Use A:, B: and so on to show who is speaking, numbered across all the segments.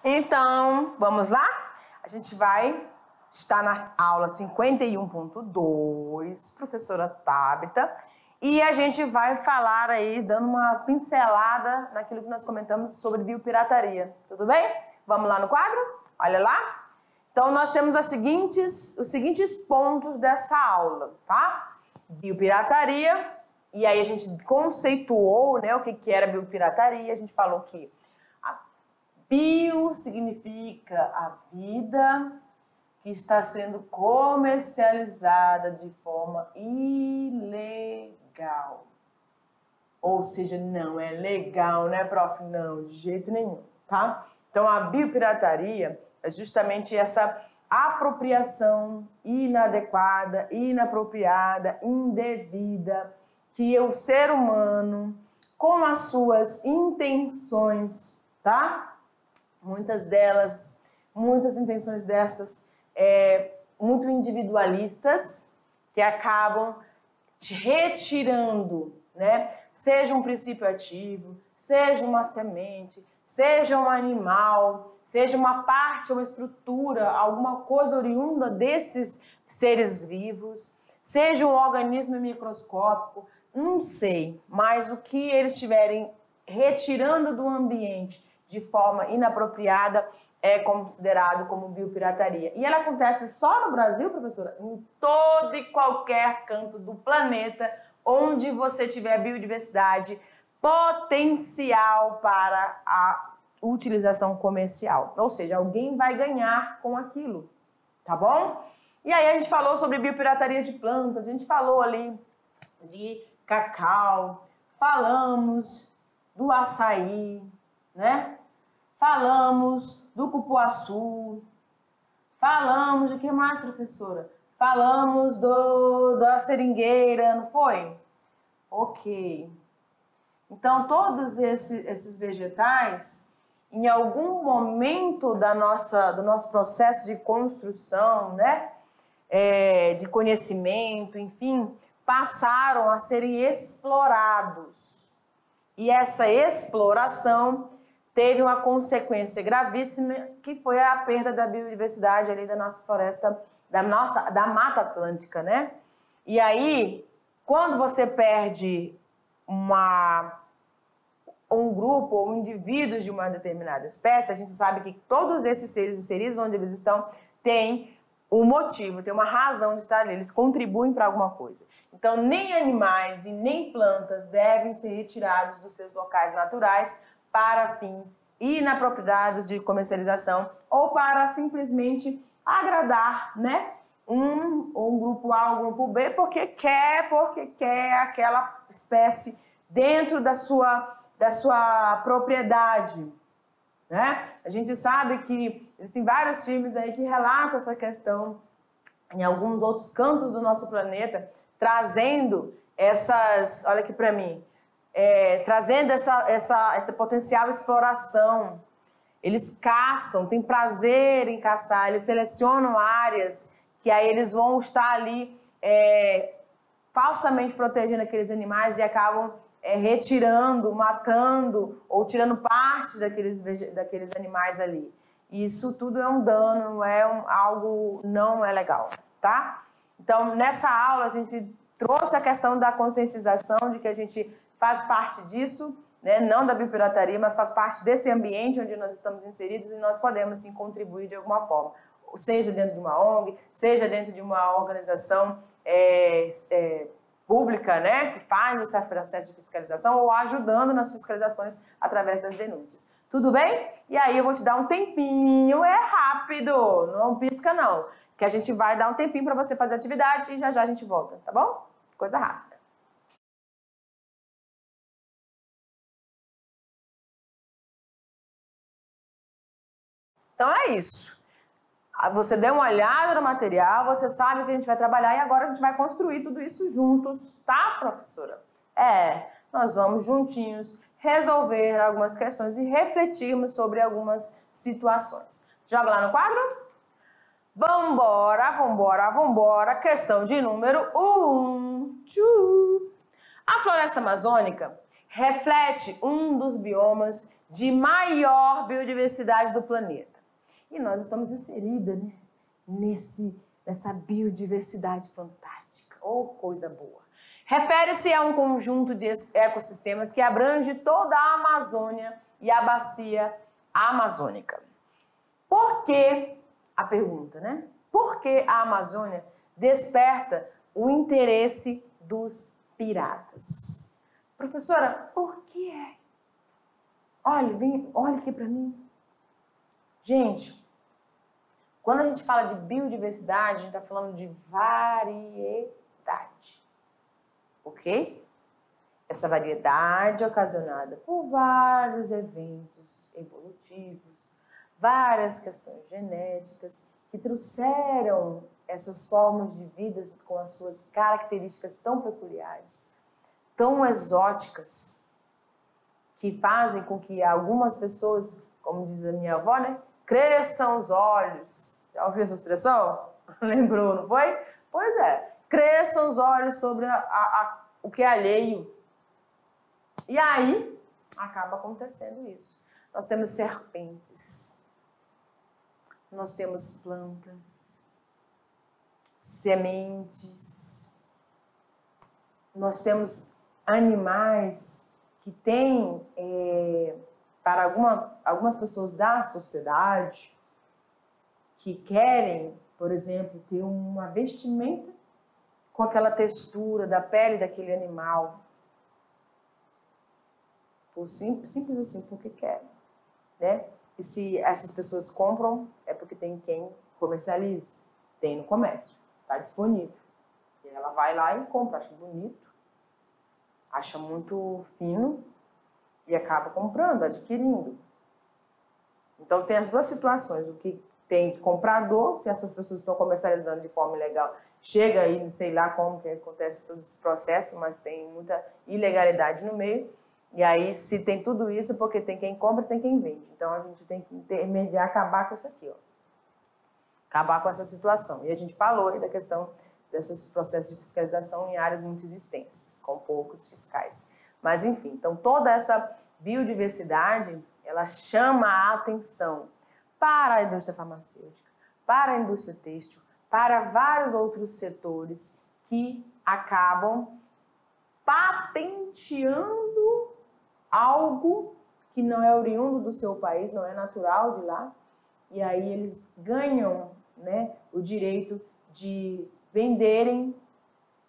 A: Então, vamos lá? A gente vai estar na aula 51.2, professora Tabita, e a gente vai falar aí, dando uma pincelada naquilo que nós comentamos sobre biopirataria. Tudo bem? Vamos lá no quadro? Olha lá. Então, nós temos os seguintes pontos dessa aula, tá? Biopirataria, e aí a gente conceituou, né, o que era biopirataria. A gente falou que bio significa a vida que está sendo comercializada de forma ilegal. Ou seja, não é legal, né, prof? Não, de jeito nenhum, tá? Então, a biopirataria é justamente essa apropriação inadequada, inapropriada, indevida, que o ser humano, com as suas intenções, tá? Muitas intenções dessas muito individualistas, que acabam te retirando, né? Seja um princípio ativo, seja uma semente, seja um animal, seja uma parte, uma estrutura, alguma coisa oriunda desses seres vivos, seja um organismo microscópico, não sei, mas o que eles estiverem retirando do ambiente de forma inapropriada é considerado como biopirataria. E ela acontece só no Brasil, professora? Em todo e qualquer canto do planeta onde você tiver biodiversidade potencial para a utilização comercial. Ou seja, alguém vai ganhar com aquilo, tá bom? E aí a gente falou sobre biopirataria de plantas, a gente falou ali de cacau, falamos do açaí, né? Falamos do cupuaçu, falamos de que mais, professora? Falamos da seringueira, não foi? Ok. Então, todos esses vegetais, em algum momento do nosso processo de construção, né? De conhecimento, enfim, passaram a serem explorados. E essa exploração teve uma consequência gravíssima, que foi a perda da biodiversidade ali da nossa floresta, da Mata Atlântica, né? E aí, quando você perde um grupo ou indivíduos de uma determinada espécie, a gente sabe que todos esses seres e seres onde eles estão têm um motivo, tem uma razão de estar ali, eles contribuem para alguma coisa. Então, nem animais e nem plantas devem ser retirados dos seus locais naturais para fins inapropriados de comercialização ou para simplesmente agradar, né, um grupo A ou um grupo B porque quer aquela espécie dentro da sua propriedade, né? A gente sabe que existem vários filmes aí que relatam essa questão em alguns outros cantos do nosso planeta, trazendo olha aqui para mim, trazendo essa potencial exploração. Eles caçam, têm prazer em caçar, eles selecionam áreas que aí eles vão estar ali falsamente protegendo aqueles animais e acabam retirando, matando ou tirando partes daqueles animais ali. Isso tudo é um dano, algo não é legal, tá? Então, nessa aula, a gente trouxe a questão da conscientização de que a gente faz parte disso, né? Não da biopirataria, mas faz parte desse ambiente onde nós estamos inseridos e nós podemos, sim, contribuir de alguma forma. Seja dentro de uma ONG, seja dentro de uma organização pública, né, que faz esse processo de fiscalização ou ajudando nas fiscalizações através das denúncias. Tudo bem? E aí eu vou te dar um tempinho, é rápido, não pisca não, que a gente vai dar um tempinho para você fazer a atividade e já já a gente volta, tá bom? Coisa rápida. Então é isso. Você deu uma olhada no material, você sabe que a gente vai trabalhar e agora a gente vai construir tudo isso juntos, tá, professora? Nós vamos juntinhos resolver algumas questões e refletirmos sobre algumas situações. Joga lá no quadro? Vambora, vambora, vambora. Questão de número 1. A floresta amazônica reflete um dos biomas de maior biodiversidade do planeta. E nós estamos inseridas, né, nessa biodiversidade fantástica. Oh, coisa boa! Refere-se a um conjunto de ecossistemas que abrange toda a Amazônia e a bacia amazônica. Por que, a pergunta, né? Por que a Amazônia desperta o interesse dos piratas? Professora, por que é? Olha aqui para mim. Gente, quando a gente fala de biodiversidade, a gente está falando de variedade. Ok? Essa variedade é ocasionada por vários eventos evolutivos, várias questões genéticas que trouxeram essas formas de vida com as suas características tão peculiares, tão exóticas, que fazem com que algumas pessoas, como diz a minha avó, né, cresçam os olhos. Já ouviu essa expressão? Lembrou, não foi? Pois é. Cresçam os olhos sobre o que é alheio. E aí, acaba acontecendo isso. Nós temos serpentes, nós temos plantas, sementes, nós temos animais que têm, para algumas pessoas da sociedade, que querem, por exemplo, ter uma vestimenta com aquela textura da pele daquele animal. Simples assim, porque querem, né? E se essas pessoas compram, é porque tem quem comercialize. Tem no comércio, está disponível. E ela vai lá e compra, acha bonito, acha muito fino e acaba comprando, adquirindo. Então tem as duas situações, o que tem comprador, se essas pessoas estão comercializando de forma ilegal, chega aí, não sei lá como que acontece todo esse processo, mas tem muita ilegalidade no meio. E aí, se tem tudo isso, porque tem quem compra e tem quem vende. Então, a gente tem que intermediar, acabar com isso aqui, ó. Acabar com essa situação. E a gente falou aí da questão desses processos de fiscalização em áreas muito extensas, com poucos fiscais. Mas, enfim, então, toda essa biodiversidade, ela chama a atenção para a indústria farmacêutica, para a indústria têxtil, para vários outros setores que acabam patenteando algo que não é oriundo do seu país, não é natural de lá, e aí eles ganham, né, o direito de venderem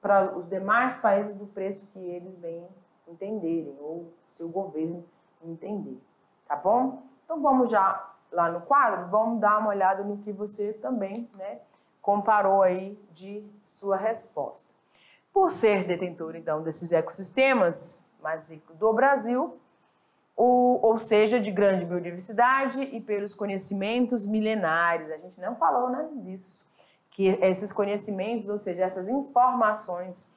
A: para os demais países do preço que eles bem entenderem, ou seu governo entender, tá bom? Então vamos já lá no quadro, vamos dar uma olhada no que você também, né, comparou aí de sua resposta. Por ser detentor, então, desses ecossistemas mais ricos do Brasil, ou seja, de grande biodiversidade e pelos conhecimentos milenares. A gente não falou, né, disso, que esses conhecimentos, ou seja, essas informações,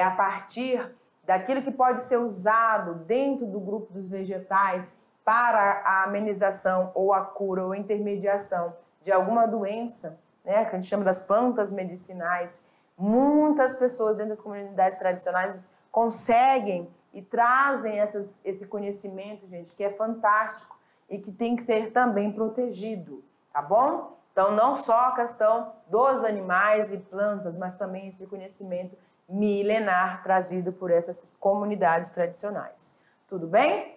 A: a partir daquilo que pode ser usado dentro do grupo dos vegetais para a amenização ou a cura ou a intermediação de alguma doença, né, que a gente chama das plantas medicinais. Muitas pessoas dentro das comunidades tradicionais conseguem e trazem esse conhecimento, gente, que é fantástico e que tem que ser também protegido, tá bom? Então, não só a questão dos animais e plantas, mas também esse conhecimento milenar trazido por essas comunidades tradicionais. Tudo bem?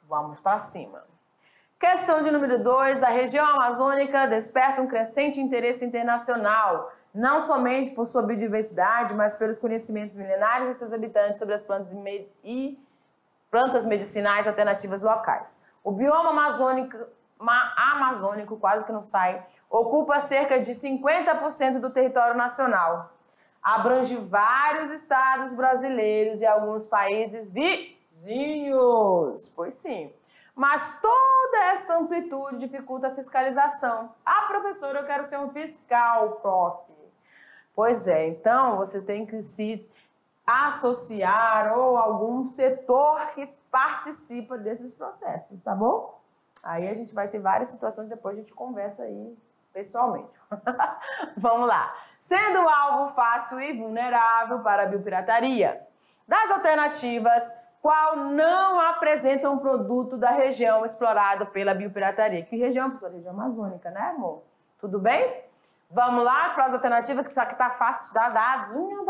A: Vamos para cima. Questão de número 2, a região amazônica desperta um crescente interesse internacional, não somente por sua biodiversidade, mas pelos conhecimentos milenares de seus habitantes sobre as plantas e plantas medicinais alternativas locais. O bioma amazônico, quase que não sai, ocupa cerca de 50% do território nacional. Abrange vários estados brasileiros e alguns países vizinhos. Pois sim. Mas toda essa amplitude dificulta a fiscalização. Ah, professora, eu quero ser um fiscal, prof. Pois é, então você tem que se associar ou algum setor que participa desses processos, tá bom? Aí a gente vai ter várias situações, depois a gente conversa aí pessoalmente. Vamos lá. Sendo alvo fácil e vulnerável para a biopirataria. Das alternativas, qual não apresenta um produto da região explorada pela biopirataria. Que região, professora? Região amazônica, né, amor? Tudo bem? Vamos lá para as alternativas, que isso aqui tá fácil, dadinho.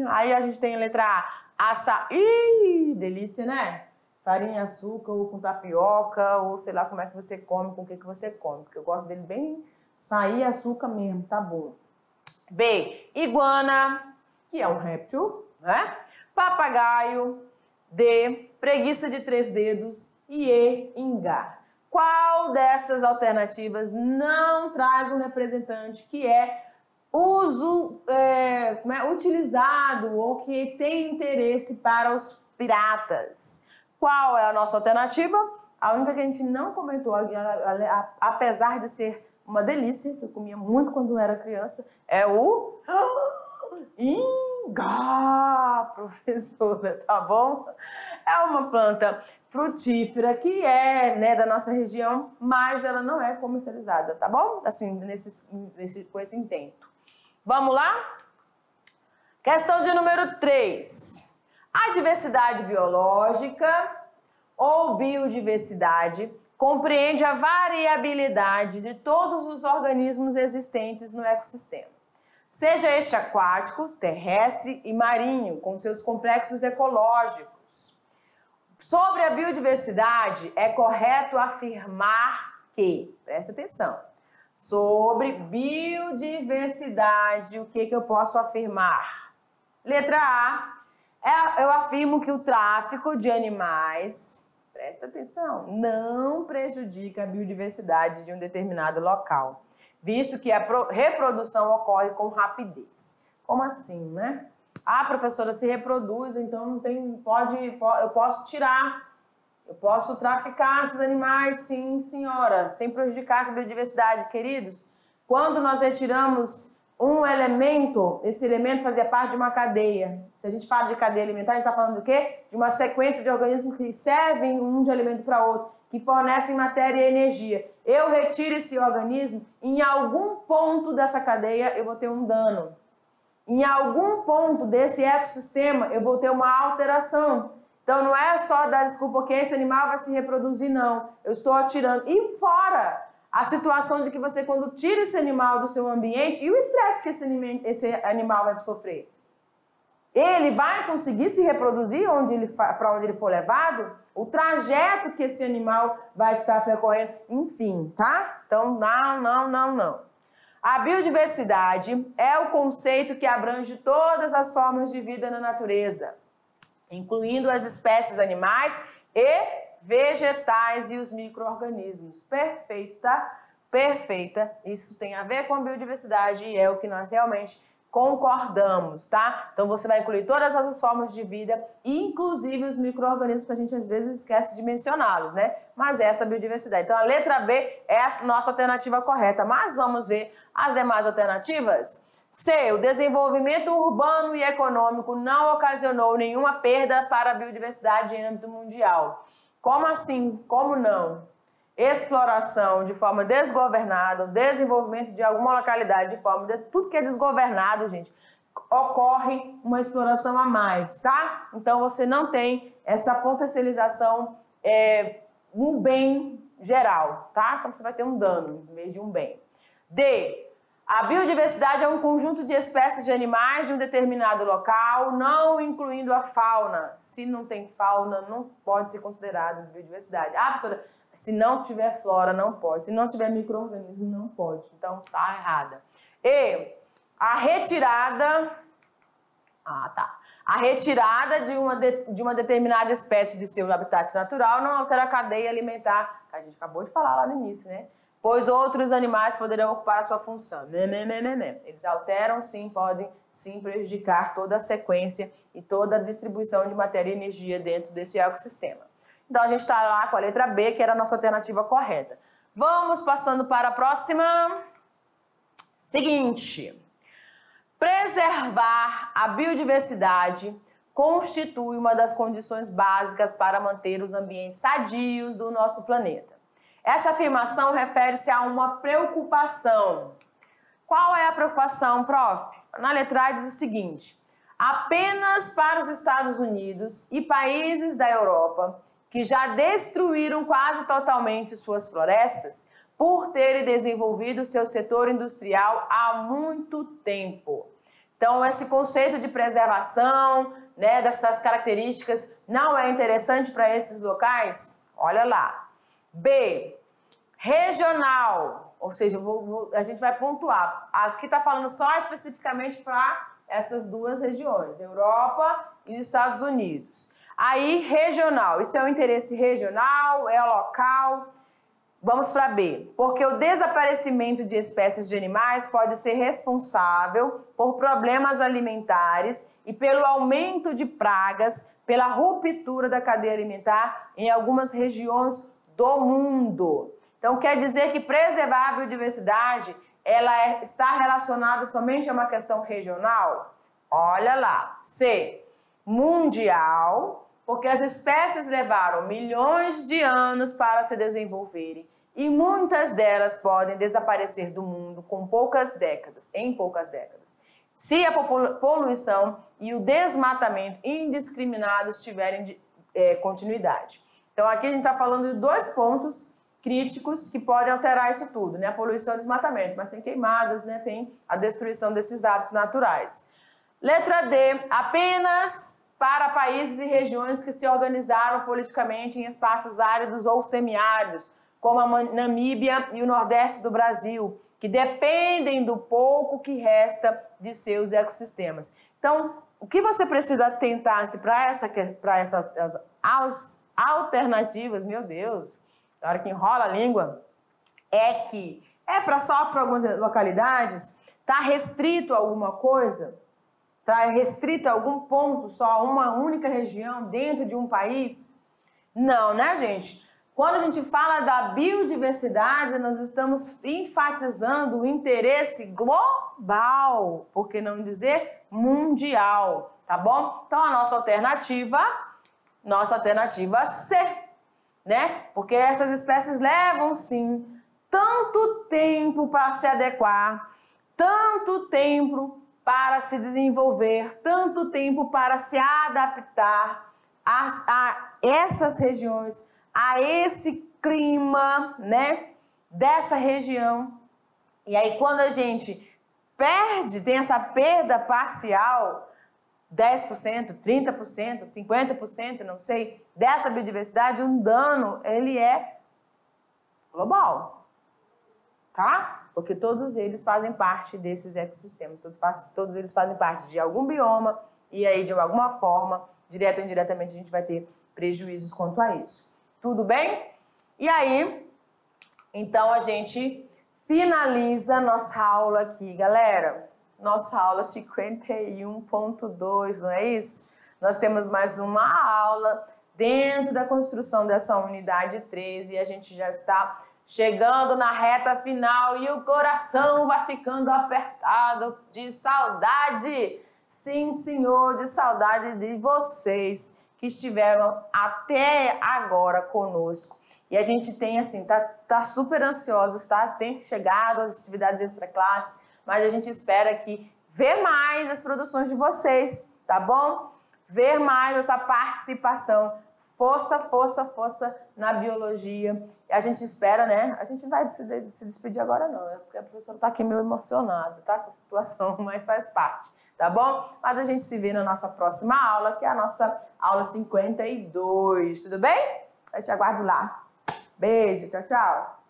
A: Aí a gente tem a letra A, açaí, delícia, né? Farinha, açúcar, ou com tapioca, ou sei lá como é que você come, com o que você come. Porque eu gosto dele bem açaí, açúcar mesmo, tá bom. B, iguana, que é um réptil, né? Papagaio. D, preguiça de 3 dedos. E E, ingá. Qual dessas alternativas não traz um representante que é utilizado ou que tem interesse para os piratas? Qual é a nossa alternativa? A única que a gente não comentou, apesar de ser uma delícia, que eu comia muito quando era criança, é o ingá, professora, tá bom? É uma planta frutífera que é, né, da nossa região, mas ela não é comercializada, tá bom? Assim, com esse intento. Vamos lá? Questão de número 3. A diversidade biológica ou biodiversidade compreende a variabilidade de todos os organismos existentes no ecossistema, seja este aquático, terrestre e marinho, com seus complexos ecológicos. Sobre a biodiversidade, é correto afirmar que, presta atenção, sobre biodiversidade, o que eu posso afirmar? Letra A, eu afirmo que o tráfico de animais, presta atenção, não prejudica a biodiversidade de um determinado local, visto que a reprodução ocorre com rapidez. Como assim, né? Ah, professora, se reproduz, então não tem, eu posso tirar, eu posso traficar esses animais, sim, senhora, sem prejudicar essa biodiversidade, queridos. Quando nós retiramos um elemento, esse elemento fazia parte de uma cadeia. Se a gente fala de cadeia alimentar, a gente está falando do quê? De uma sequência de organismos que servem um de alimento para outro, que fornecem matéria e energia. Eu retiro esse organismo, em algum ponto dessa cadeia eu vou ter um dano. Em algum ponto desse ecossistema eu vou ter uma alteração. Então não é só dar desculpa que esse animal vai se reproduzir, não. Eu estou atirando. E fora a situação de que você, quando tira esse animal do seu ambiente, e o estresse que esse animal vai sofrer? Ele vai conseguir se reproduzir para onde ele for levado? O trajeto que esse animal vai estar percorrendo? Enfim, tá? Então, não. A biodiversidade é o conceito que abrange todas as formas de vida na natureza, incluindo as espécies animais e vegetais e os micro-organismos. Perfeita. Isso tem a ver com a biodiversidade e é o que nós realmente concordamos, tá? Então você vai incluir todas as formas de vida, inclusive os micro-organismos, que a gente às vezes esquece de mencioná-los, né? Mas essa biodiversidade. Então a letra B é a nossa alternativa correta, mas vamos ver as demais alternativas? C. O desenvolvimento urbano e econômico não ocasionou nenhuma perda para a biodiversidade em âmbito mundial. Como assim? Como não? Exploração de forma desgovernada, desenvolvimento de alguma localidade de forma... Tudo que é desgovernado, gente, ocorre uma exploração a mais, tá? Então você não tem essa potencialização no bem geral, tá? Então você vai ter um dano em vez de um bem. D. A biodiversidade é um conjunto de espécies de animais de um determinado local, não incluindo a fauna. Se não tem fauna, não pode ser considerado biodiversidade. Ah, professora, se não tiver flora, não pode. Se não tiver micro-organismo, não pode. Então, tá errada. E a retirada... A retirada de uma determinada espécie de seu habitat natural não altera a cadeia alimentar, que a gente acabou de falar lá no início, né? Pois outros animais poderão ocupar a sua função. Eles alteram, sim, podem sim prejudicar toda a sequência e toda a distribuição de matéria e energia dentro desse ecossistema. Então a gente está lá com a letra B, que era a nossa alternativa correta. Vamos passando para a próxima. Seguinte. Preservar a biodiversidade constitui uma das condições básicas para manter os ambientes sadios do nosso planeta. Essa afirmação refere-se a uma preocupação. Qual é a preocupação, prof? Na letra A diz o seguinte: apenas para os Estados Unidos e países da Europa que já destruíram quase totalmente suas florestas por terem desenvolvido seu setor industrial há muito tempo. Então, esse conceito de preservação, né, dessas características, não é interessante para esses locais? Olha lá. B, regional, ou seja, a gente vai pontuar. Aqui está falando só especificamente para essas duas regiões, Europa e Estados Unidos. Aí, regional, isso é um interesse regional, é local. Vamos para B, porque o desaparecimento de espécies de animais pode ser responsável por problemas alimentares e pelo aumento de pragas, pela ruptura da cadeia alimentar em algumas regiões do mundo. Então, quer dizer que preservar a biodiversidade, ela está relacionada somente a uma questão regional? Olha lá. C, mundial, porque as espécies levaram milhões de anos para se desenvolverem e muitas delas podem desaparecer do mundo em poucas décadas. Se a poluição e o desmatamento indiscriminados tiverem continuidade. Então, aqui a gente está falando de dois pontos críticos que podem alterar isso tudo, né? A poluição e o desmatamento, mas tem queimadas, né? Tem a destruição desses hábitos naturais. Letra D, apenas para países e regiões que se organizaram politicamente em espaços áridos ou semiáridos, como a Namíbia e o Nordeste do Brasil, que dependem do pouco que resta de seus ecossistemas. Então, o que você precisa atentar-se para essas alternativas, meu Deus, na hora que enrola a língua, é que só para algumas localidades, está restrito a alguma coisa, está restrito a algum ponto, só a uma única região dentro de um país? Não, né, gente? Quando a gente fala da biodiversidade, nós estamos enfatizando o interesse global, por que não dizer mundial, tá bom? Então, a nossa alternativa C, né? Porque essas espécies levam, sim, tanto tempo para se adequar, tanto tempo para se desenvolver, tanto tempo para se adaptar a essas regiões, a esse clima, né, dessa região. E aí, quando a gente tem essa perda parcial, 10%, 30%, 50%, não sei, dessa biodiversidade, um dano, ele é global, tá? Porque todos eles fazem parte desses ecossistemas, todos eles fazem parte de algum bioma, e aí, de alguma forma, direto ou indiretamente, a gente vai ter prejuízos quanto a isso. Tudo bem? E aí, então, a gente finaliza nossa aula aqui, galera. Nossa aula 51.2, não é isso? Nós temos mais uma aula dentro da construção dessa unidade 13 e a gente já está chegando na reta final e o coração vai ficando apertado de saudade. Sim, senhor, de saudade de vocês que estiveram até agora conosco. E a gente tem, assim, tá super ansiosos, tá? Tem chegado as atividades extra-classe, mas a gente espera aqui ver mais as produções de vocês, tá bom? Ver mais essa participação. Força, força, força na biologia. E a gente espera, né? A gente vai se despedir agora não, né? Porque a professora tá aqui meio emocionada, tá? Com a situação, mas faz parte, tá bom? Mas a gente se vê na nossa próxima aula, que é a nossa aula 52, tudo bem? Eu te aguardo lá. Beijo, tchau, tchau.